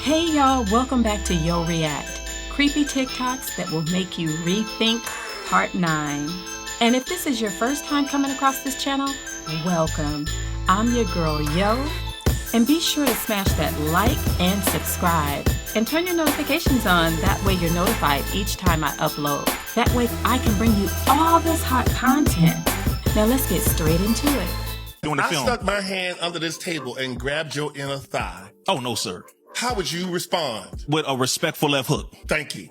Hey y'all, welcome back to Yo React, creepy TikToks that will make you rethink part 9. And if this is your first time coming across this channel, welcome. I'm your girl Yo, and be sure to smash that like and subscribe and turn your notifications on, that way you're notified each time I upload. That way I can bring you all this hot content. Now let's get straight into it. I stuck my hand under this table and grabbed your inner thigh. Oh, no, sir. How would you respond? With a respectful left hook. Thank you.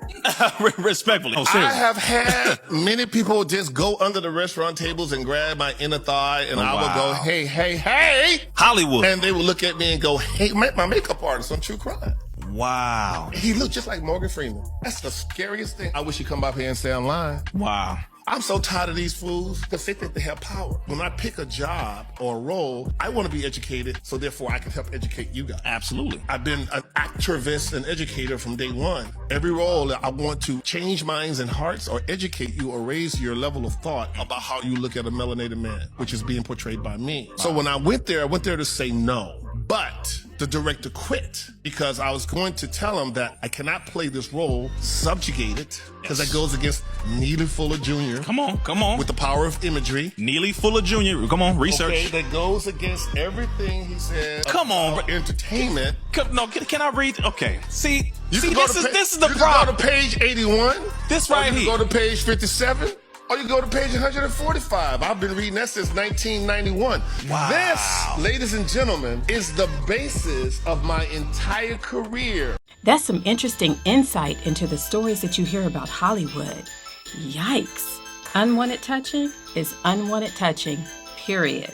Respectfully. Oh, I have had many people just go under the restaurant tables and grab my inner thigh, and I would go, hey, hey, hey. Hollywood. And they would look at me and go, hey, my makeup artist on True Crime. Wow. He looked just like Morgan Freeman. That's the scariest thing. I wish he'd come up here and stay online. Wow. I'm so tired of these fools because they think they have power. When I pick a job or a role, I want to be educated, so therefore I can help educate you guys. Absolutely. I've been an activist and educator from day one. Every role, I want to change minds and hearts or educate you or raise your level of thought about how you look at a melanated man, which is being portrayed by me. So when I went there to say no. But the director quit because I was going to tell him that I cannot play this role subjugated, because that goes against Neely Fuller Jr. Come on. With the power of imagery. Neely Fuller Jr. Come on, research. Okay, that goes against everything he said. Come on, about entertainment. Can I read? Okay. See, this is the problem. You problem. can go to page 81. This right here. here. You can go to page 57. Or you go to page 145. I've been reading that since 1991. Wow. This, ladies and gentlemen, is the basis of my entire career. That's some interesting insight into the stories that you hear about Hollywood. Yikes. Unwanted touching is unwanted touching, period.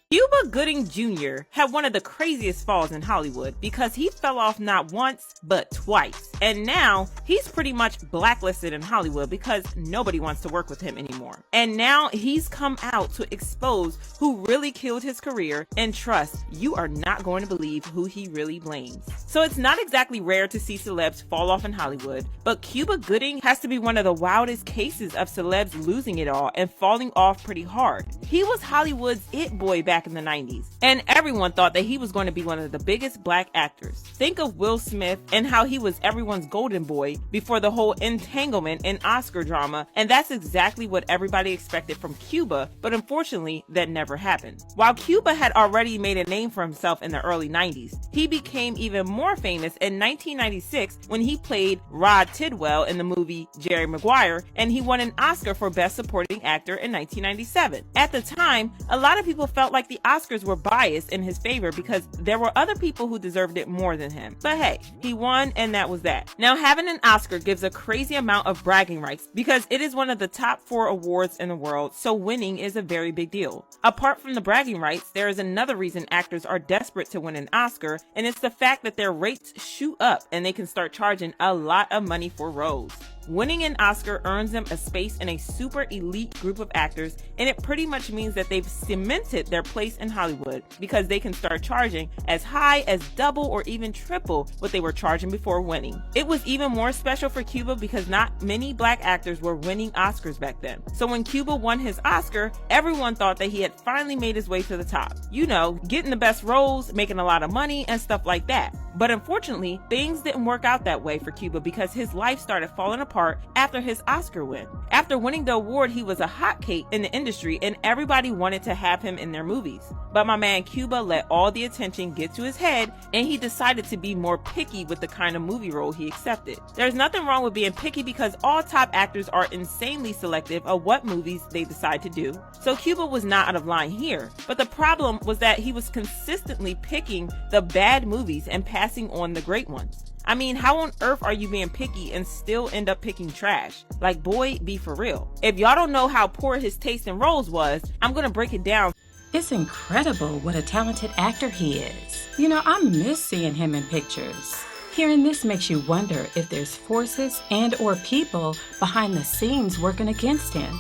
Cuba Gooding Jr. had one of the craziest falls in Hollywood because he fell off not once, but twice. And now he's pretty much blacklisted in Hollywood because nobody wants to work with him anymore. And now he's come out to expose who really killed his career, and trust, you are not going to believe who he really blames. So it's not exactly rare to see celebs fall off in Hollywood, but Cuba Gooding has to be one of the wildest cases of celebs losing it all and falling off pretty hard. He was Hollywood's it boy back in the 90s, and everyone thought that he was going to be one of the biggest black actors. Think of Will Smith and how he was everyone's golden boy before the whole entanglement and Oscar drama, and that's exactly what everybody expected from Cuba, but unfortunately that never happened. While Cuba had already made a name for himself in the early 90s, he became even more famous in 1996 when he played Rod Tidwell in the movie Jerry Maguire, and he won an Oscar for Best Supporting Actor in 1997. At the time, a lot of people felt like the Oscars were biased in his favor because there were other people who deserved it more than him. But hey, he won, and that was that. Now, having an Oscar gives a crazy amount of bragging rights because it is one of the top 4 awards in the world, so winning is a very big deal. Apart from the bragging rights, there is another reason actors are desperate to win an Oscar, and it's the fact that their rates shoot up and they can start charging a lot of money for roles. Winning an Oscar earns them a space in a super elite group of actors, and it pretty much means that they've cemented their place in Hollywood because they can start charging as high as double or even triple what they were charging before winning. It was even more special for Cuba because not many black actors were winning Oscars back then. So when Cuba won his Oscar, everyone thought that he had finally made his way to the top. You know, getting the best roles, making a lot of money, and stuff like that. But unfortunately, things didn't work out that way for Cuba because his life started falling apart after his Oscar win. After winning the award, he was a hotcake in the industry and everybody wanted to have him in their movies. But my man Cuba let all the attention get to his head, and he decided to be more picky with the kind of movie role he accepted. There's nothing wrong with being picky because all top actors are insanely selective of what movies they decide to do. So Cuba was not out of line here. But the problem was that he was consistently picking the bad movies and passing on the great ones. I mean, how on earth are you being picky and still end up picking trash? Like, boy, be for real. If y'all don't know how poor his taste in roles was, I'm gonna break it down. It's incredible what a talented actor he is. You know, I miss seeing him in pictures. Hearing this makes you wonder if there's forces and or people behind the scenes working against him.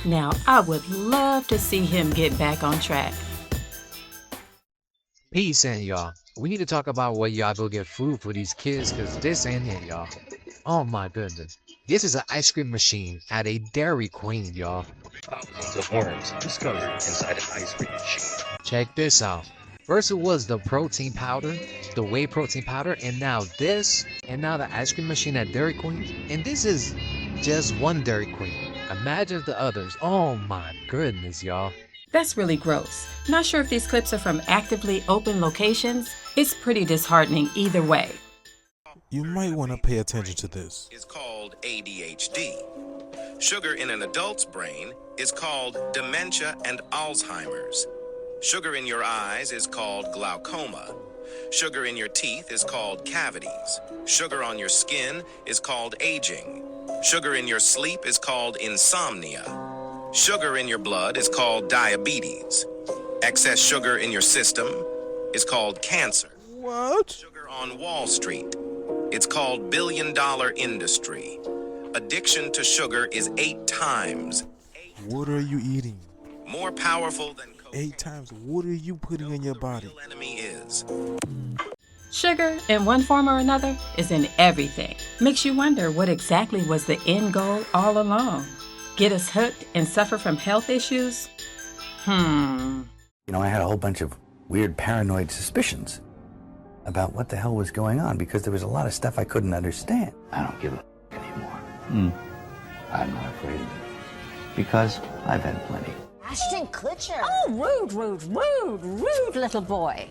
Now, I would love to see him get back on track. Peace in y'all. We need to talk about where y'all go get food for these kids, cause this ain't it, y'all. Oh my goodness. This is an ice cream machine at a Dairy Queen, y'all. Thousands of worms discovered inside an ice cream machine. Check this out. First it was the protein powder, the whey protein powder, and now this, and now the ice cream machine at Dairy Queen. And this is just one Dairy Queen. Imagine the others. Oh my goodness, y'all. That's really gross. Not sure if these clips are from actively open locations. It's pretty disheartening either way. You might want to pay attention to this. Is called ADHD. Sugar in an adult's brain is called dementia and Alzheimer's. Sugar in your eyes is called glaucoma. Sugar in your teeth is called cavities. Sugar on your skin is called aging. Sugar in your sleep is called insomnia. Sugar in your blood is called diabetes. Excess sugar in your system is called cancer. What? Sugar on Wall Street. It's called billion-dollar industry. Addiction to sugar is 8 times. What are you eating? More powerful than cocaine. 8 times. What are you putting in your body? The real enemy is. Sugar, in one form or another, is in everything. Makes you wonder what exactly was the end goal all along. Get us hooked and suffer from health issues? You know, I had a whole bunch of weird paranoid suspicions about what the hell was going on because there was a lot of stuff I couldn't understand. I don't give a anymore. I'm not afraid of it. Because I've had plenty. Ashton Kutcher. Oh, rude, little boy.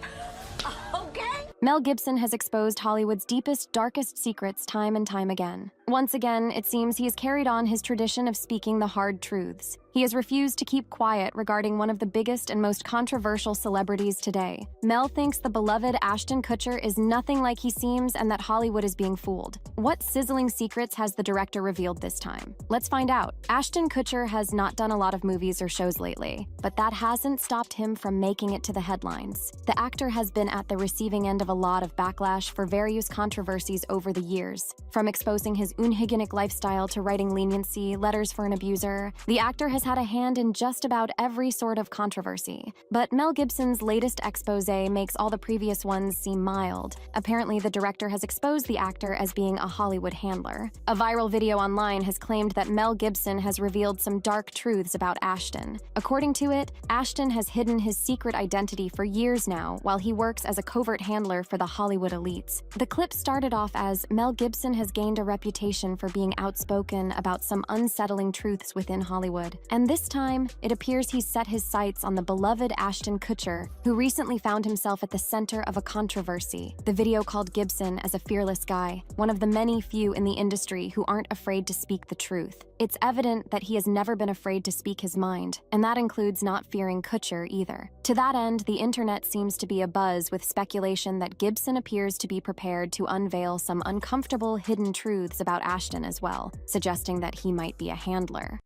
Okay. Mel Gibson has exposed Hollywood's deepest, darkest secrets time and time again. Once again, it seems he has carried on his tradition of speaking the hard truths. He has refused to keep quiet regarding one of the biggest and most controversial celebrities today. Mel thinks the beloved Ashton Kutcher is nothing like he seems and that Hollywood is being fooled. What sizzling secrets has the director revealed this time? Let's find out. Ashton Kutcher has not done a lot of movies or shows lately, but that hasn't stopped him from making it to the headlines. The actor has been at the receiving end of a lot of backlash for various controversies over the years. From exposing his unhygienic lifestyle to writing leniency, letters for an abuser, the actor has had a hand in just about every sort of controversy. But Mel Gibson's latest expose makes all the previous ones seem mild. Apparently, the director has exposed the actor as being a Hollywood handler. A viral video online has claimed that Mel Gibson has revealed some dark truths about Ashton. According to it, Ashton has hidden his secret identity for years now while he works as a covert handler for the Hollywood elites. The clip started off as Mel Gibson has gained a reputation for being outspoken about some unsettling truths within Hollywood. And this time, it appears he's set his sights on the beloved Ashton Kutcher, who recently found himself at the center of a controversy. The video called Gibson as a fearless guy, one of the many few in the industry who aren't afraid to speak the truth. It's evident that he has never been afraid to speak his mind, and that includes not fearing Kutcher either. To that end, the internet seems to be abuzz with speculation that Gibson appears to be prepared to unveil some uncomfortable hidden truths about Ashton as well, suggesting that he might be a handler.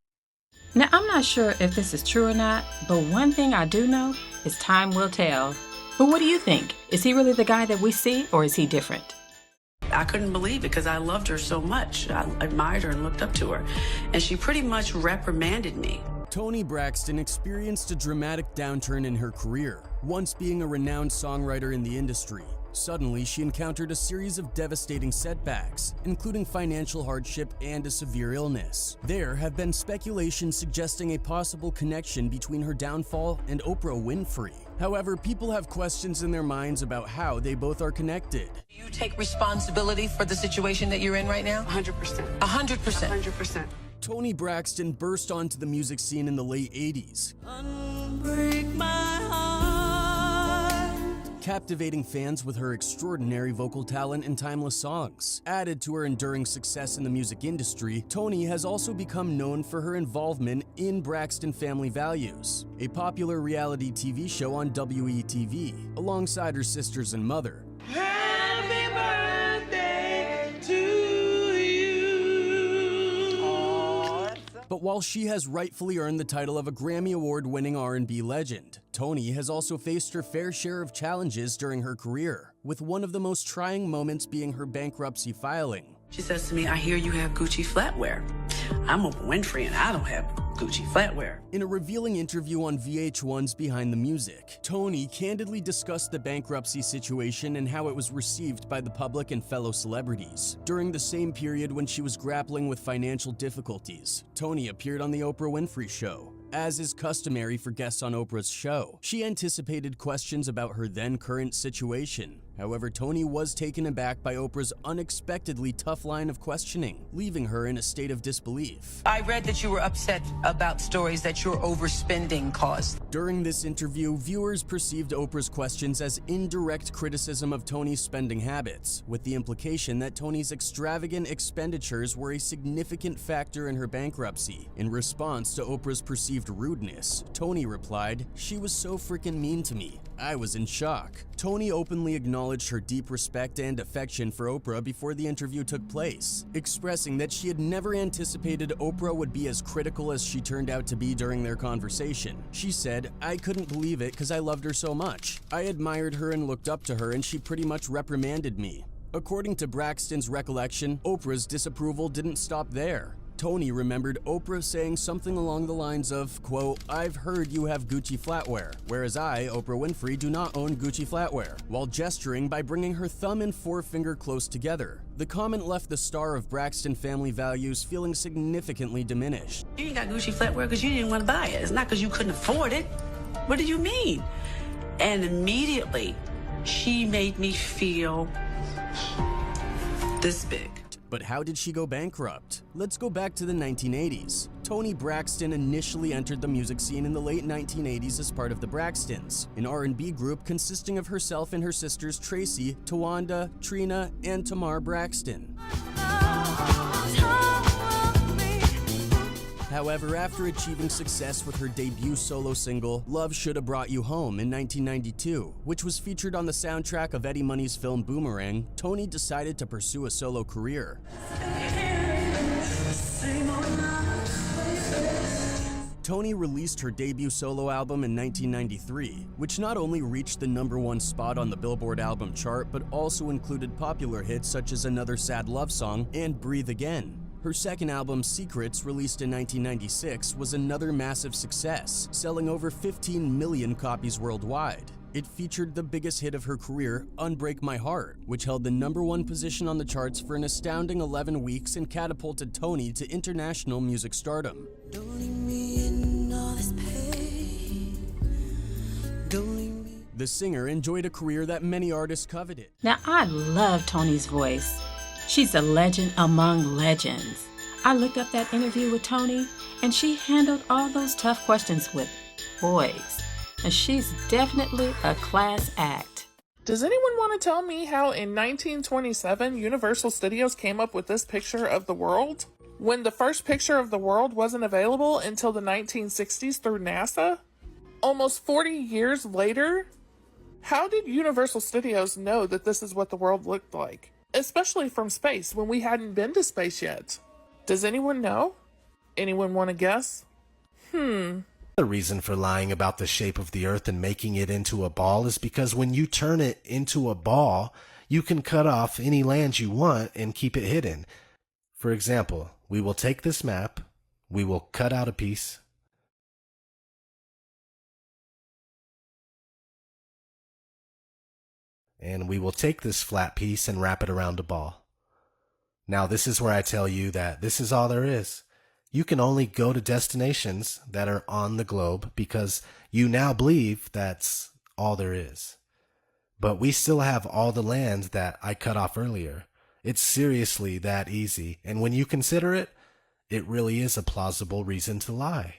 Now, I'm not sure if this is true or not, but one thing I do know is time will tell. But what do you think? Is he really the guy that we see, or is he different? I couldn't believe it because I loved her so much. I admired her and looked up to her. And she pretty much reprimanded me. Toni Braxton experienced a dramatic downturn in her career. Once being a renowned songwriter in the industry, suddenly she encountered a series of devastating setbacks, including financial hardship and a severe illness. There have been speculations suggesting a possible connection between her downfall and Oprah Winfrey. However, people have questions in their minds about how they both are connected. Do you take responsibility for the situation that you're in right now? 100%. 100%. 100%. Toni Braxton burst onto the music scene in the late 80s. Unbreak my heart. Captivating fans with her extraordinary vocal talent and timeless songs. Added to her enduring success in the music industry, Toni has also become known for her involvement in Braxton Family Values, a popular reality TV show on WETV, alongside her sisters and mother. Happy birthday to you. But while she has rightfully earned the title of a Grammy Award-winning R&B legend, Toni has also faced her fair share of challenges during her career, with one of the most trying moments being her bankruptcy filing. She says to me, I hear you have Gucci flatware. I'm Oprah Winfrey and I don't have Gucci flatware. In a revealing interview on VH1's Behind the Music, Toni candidly discussed the bankruptcy situation and how it was received by the public and fellow celebrities. During the same period when she was grappling with financial difficulties, Toni appeared on The Oprah Winfrey Show. as is customary for guests on Oprah's show. She anticipated questions about her then current situation. However, Toni was taken aback by Oprah's unexpectedly tough line of questioning, leaving her in a state of disbelief. I read that you were upset about stories that your overspending caused. During this interview, viewers perceived Oprah's questions as indirect criticism of Toni's spending habits, with the implication that Toni's extravagant expenditures were a significant factor in her bankruptcy. In response to Oprah's perceived rudeness, Toni replied, "She was so freaking mean to me. I was in shock." Toni openly acknowledged her deep respect and affection for Oprah before the interview took place, expressing that she had never anticipated Oprah would be as critical as she turned out to be during their conversation. She said, "I couldn't believe it because I loved her so much. I admired her and looked up to her, and she pretty much reprimanded me." According to Braxton's recollection, Oprah's disapproval didn't stop there. Toni remembered Oprah saying something along the lines of, quote, "I've heard you have Gucci flatware, whereas I, Oprah Winfrey, do not own Gucci flatware," while gesturing by bringing her thumb and forefinger close together. The comment left the star of Braxton Family Values feeling significantly diminished. You ain't got Gucci flatware because you didn't want to buy it. It's not because you couldn't afford it. What do you mean? And immediately, she made me feel this big. But how did she go bankrupt? Let's go back to the 1980s. Toni Braxton initially entered the music scene in the late 1980s as part of the Braxtons, an R&B group consisting of herself and her sisters Tracy, Tawanda, Trina, and Tamar Braxton. However, after achieving success with her debut solo single, Love Shoulda Brought You Home in 1992, which was featured on the soundtrack of Eddie Money's film Boomerang, Toni decided to pursue a solo career. Toni released her debut solo album in 1993, which not only reached the #1 spot on the Billboard album chart, but also included popular hits such as Another Sad Love Song and Breathe Again. Her second album, Secrets, released in 1996, was another massive success, selling over 15 million copies worldwide. It featured the biggest hit of her career, Unbreak My Heart, which held the #1 position on the charts for an astounding 11 weeks and catapulted Toni to international music stardom. The singer enjoyed a career that many artists coveted. Now, I love Toni's voice. She's a legend among legends. I looked up that interview with Toni, and she handled all those tough questions with poise. And she's definitely a class act. Does anyone want to tell me how in 1927 Universal Studios came up with this picture of the world, when the first picture of the world wasn't available until the 1960s through NASA? Almost 40 years later? How did Universal Studios know that this is what the world looked like? Especially from space, when we hadn't been to space yet. Does anyone know? Anyone want to guess? The reason for lying about the shape of the Earth and making it into a ball is because when you turn it into a ball, you can cut off any land you want and keep it hidden. For example, we will take this map, we will cut out a piece, and we will take this flat piece and wrap it around a ball. Now, this is where I tell you that this is all there is. You can only go to destinations that are on the globe because you now believe that's all there is. But we still have all the land that I cut off earlier. It's seriously that easy, and when you consider it, it really is a plausible reason to lie.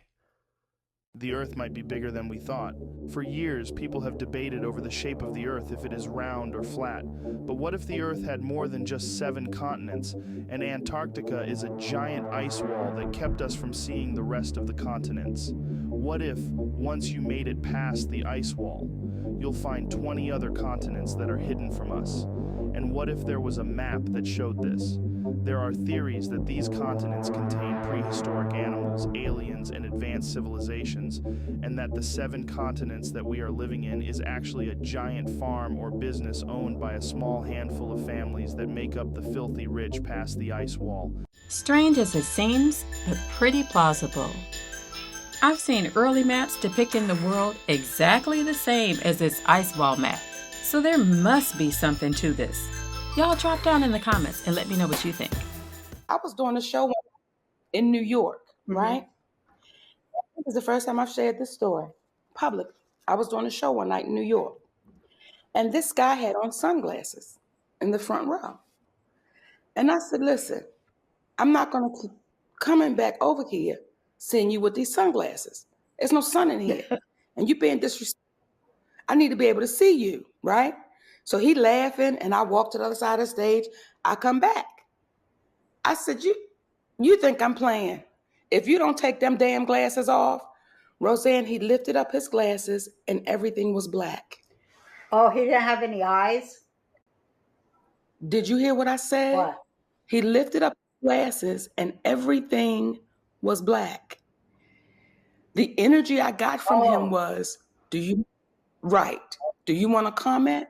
The Earth might be bigger than we thought. For years, people have debated over the shape of the Earth, if it is round or flat. But what if the Earth had more than just 7 continents, and Antarctica is a giant ice wall that kept us from seeing the rest of the continents? What if, once you made it past the ice wall, you'll find 20 other continents that are hidden from us? And what if there was a map that showed this? There are theories that these continents contain prehistoric animals, aliens, and advanced civilizations, and that the 7 continents that we are living in is actually a giant farm or business owned by a small handful of families that make up the filthy rich past the ice wall. Strange as it seems, but pretty plausible. I've seen early maps depicting the world exactly the same as this ice wall map, so there must be something to this. Y'all drop down in the comments and let me know what you think. I was doing a show in New York, right? This is the first time I've shared this story publicly. I was doing a show one night in New York, and this guy had on sunglasses in the front row. And I said, listen, I'm not going to keep coming back over here seeing you with these sunglasses. There's no sun in here. And you being disrespectful. I need to be able to see you, right? So he laughing, and I walk to the other side of the stage. I come back. I said, you think I'm playing? If you don't take them damn glasses off, Roseanne, he lifted up his glasses and everything was black. Oh, he didn't have any eyes? Did you hear what I said? What? He lifted up his glasses and everything was black. The energy I got from him was, do you want to comment?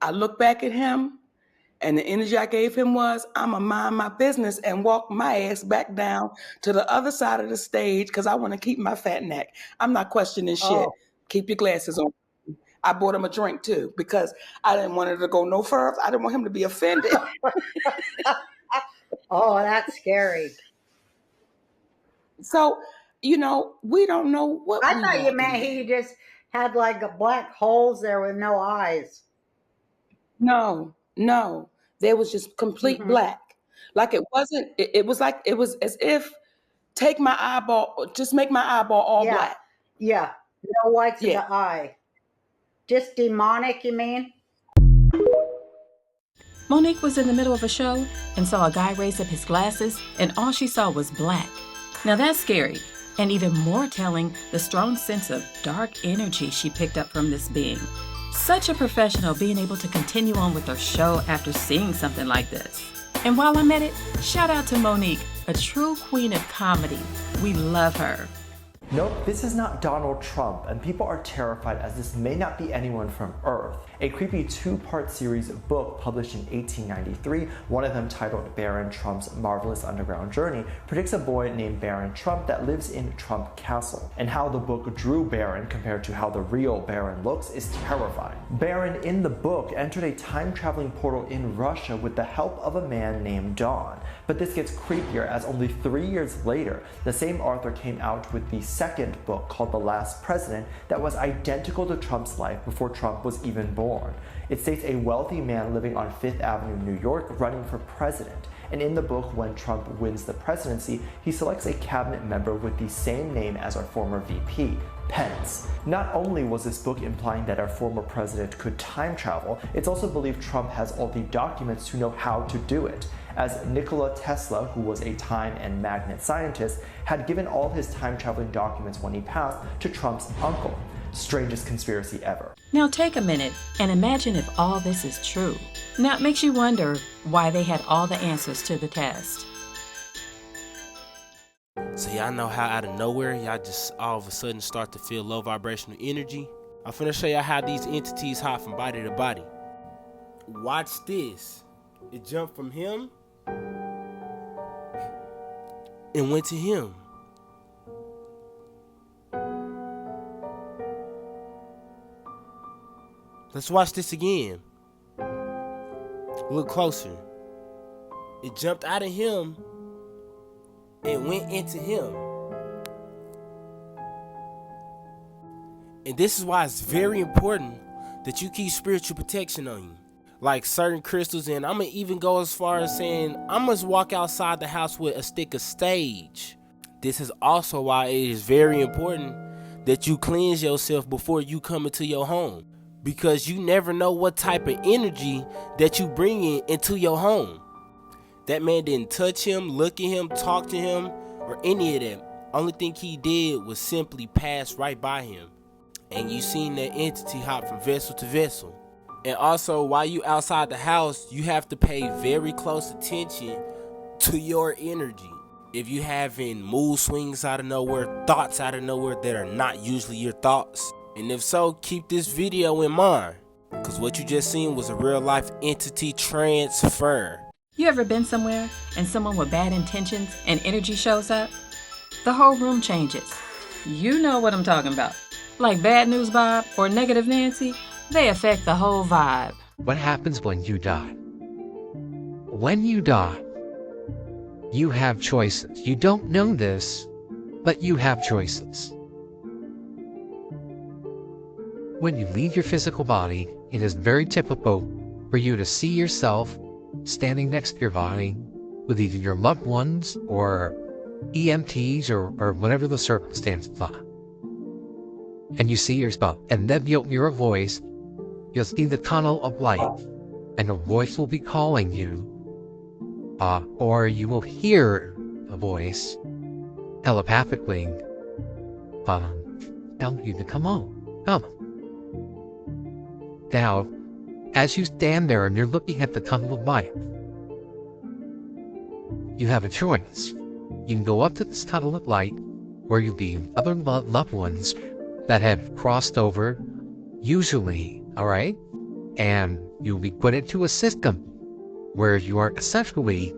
I look back at him, and the energy I gave him was, I'm going to mind my business and walk my ass back down to the other side of the stage because I want to keep my fat neck. I'm not questioning shit. Keep your glasses on. I bought him a drink too because I didn't want it to go no further. I didn't want him to be offended. Oh, that's scary. So, we don't know what I thought you meant he just had like black holes there with no eyes. No. There was just complete black. Like it wasn't, it was as if take my eyeball, just make my eyeball all black. Yeah. No whites in the eye. Just demonic, you mean? Monique was in the middle of a show and saw a guy raise up his glasses, and all she saw was black. Now that's scary, and even more telling, the strong sense of dark energy she picked up from this being. Such a professional being able to continue on with her show after seeing something like this. And while I'm at it, shout out to Monique, a true queen of comedy. We love her. Nope, this is not Donald Trump, and people are terrified as this may not be anyone from Earth. A creepy two-part series book published in 1893, one of them titled Baron Trump's Marvelous Underground Journey, predicts a boy named Baron Trump that lives in Trump Castle. And how the book drew Baron compared to how the real Baron looks is terrifying. Baron in the book entered a time-traveling portal in Russia with the help of a man named Don. But this gets creepier as only 3 years later, the same author came out with the second book called The Last President that was identical to Trump's life before Trump was even born. It states a wealthy man living on Fifth Avenue, New York, running for president. And in the book, when Trump wins the presidency, he selects a cabinet member with the same name as our former VP, Pence. Not only was this book implying that our former president could time travel, it's also believed Trump has all the documents to know how to do it, as Nikola Tesla, who was a time and magnet scientist, had given all his time-traveling documents when he passed to Trump's uncle. Strangest conspiracy ever. Now take a minute and imagine if all this is true. Now it makes you wonder why they had all the answers to the test. So y'all know how out of nowhere y'all just all of a sudden start to feel low vibrational energy? I'm finna show y'all how these entities hop from body to body. Watch this. It jumped from him and went to him. Let's watch this again. Look closer. It jumped out of him and went into him. And this is why it's very important that you keep spiritual protection on you. Like certain crystals, and I'm gonna even go as far as saying I must walk outside the house with a stick of sage. This is also why it is very important that you cleanse yourself before you come into your home, because you never know what type of energy that you bring into your home. That man didn't touch him, look at him, talk to him, or any of that. Only thing he did was simply pass right by him. And you seen that entity hop from vessel to vessel. And also, while you outside the house, you have to pay very close attention to your energy. If you having mood swings out of nowhere, thoughts out of nowhere that are not usually your thoughts. And if so, keep this video in mind, because what you just seen was a real life entity transfer. You ever been somewhere and someone with bad intentions and energy shows up? The whole room changes. You know what I'm talking about. Like Bad News Bob or Negative Nancy, they affect the whole vibe. What happens when you die? When you die, you have choices. You don't know this, but you have choices. When you leave your physical body, it is very typical for you to see yourself standing next to your body with either your loved ones or EMTs or whatever the circumstances are. And you see yourself, and then you'll hear a voice, you'll see the tunnel of light, and a voice will be calling you, or you will hear a voice telepathically telling you to come on, come. Now, as you stand there and you're looking at the tunnel of light, you have a choice. You can go up to this tunnel of light where you'll be other loved ones that have crossed over, usually, all right? And you'll be put into a system where you are essentially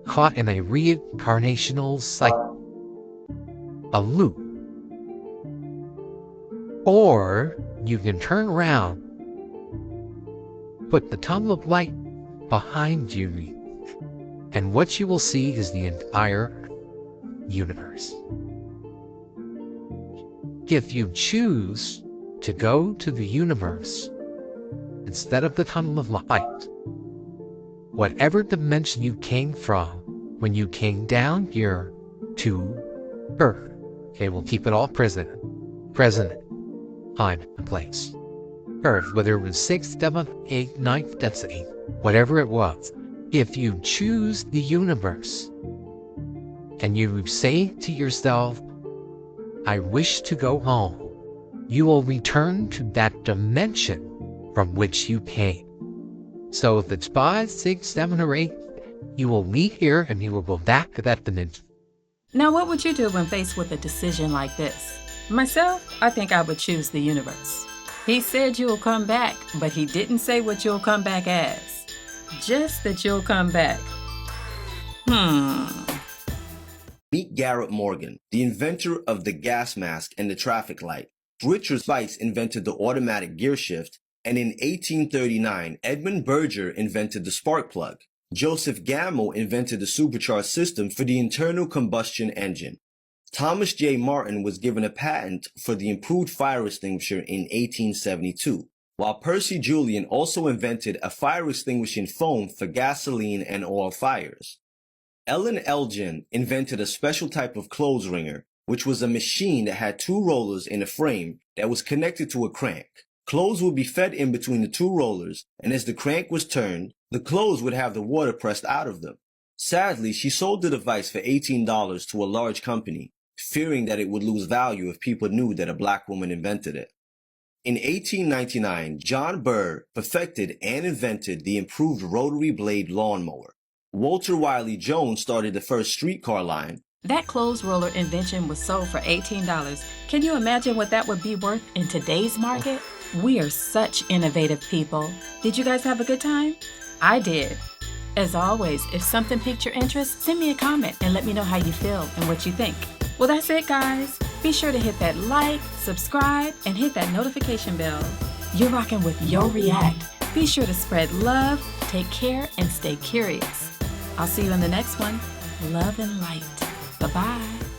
caught in a reincarnational cycle, a loop. Or you can turn around, put the tunnel of light behind you, and what you will see is the entire universe. If you choose to go to the universe instead of the tunnel of light, whatever dimension you came from when you came down here to Earth, okay, we'll keep it all present, time and place. Earth, whether it was 6th, 7th, 8th, 9th density, whatever it was, if you choose the universe and you say to yourself, I wish to go home, you will return to that dimension from which you came. So if it's 5, 6, 7, or 8, you will leave here and you will go back to that dimension. Now, what would you do when faced with a decision like this? Myself, I think I would choose the universe. He said you'll come back, but he didn't say what you'll come back as. Just that you'll come back. Meet Garrett Morgan, the inventor of the gas mask and the traffic light. Richard Spice invented the automatic gear shift, and in 1839, Edmund Berger invented the spark plug. Joseph Gamow invented the supercharged system for the internal combustion engine. Thomas J. Martin was given a patent for the improved fire extinguisher in 1872, while Percy Julian also invented a fire extinguishing foam for gasoline and oil fires. Ellen Elgin invented a special type of clothes wringer, which was a machine that had 2 rollers in a frame that was connected to a crank. Clothes would be fed in between the 2 rollers, and as the crank was turned, the clothes would have the water pressed out of them. Sadly, she sold the device for $18 to a large company, fearing that it would lose value if people knew that a black woman invented it. In 1899, John Burr perfected and invented the improved rotary blade lawnmower. Walter Wiley Jones started the first streetcar line. That clothes roller invention was sold for $18. Can you imagine what that would be worth in today's market? We are such innovative people. Did you guys have a good time? I did. As always, if something piqued your interest, send me a comment and let me know how you feel and what you think. Well, that's it, guys. Be sure to hit that like, subscribe, and hit that notification bell. You're rocking with Yo React. Be sure to spread love, take care, and stay curious. I'll see you in the next one. Love and light. Bye-bye.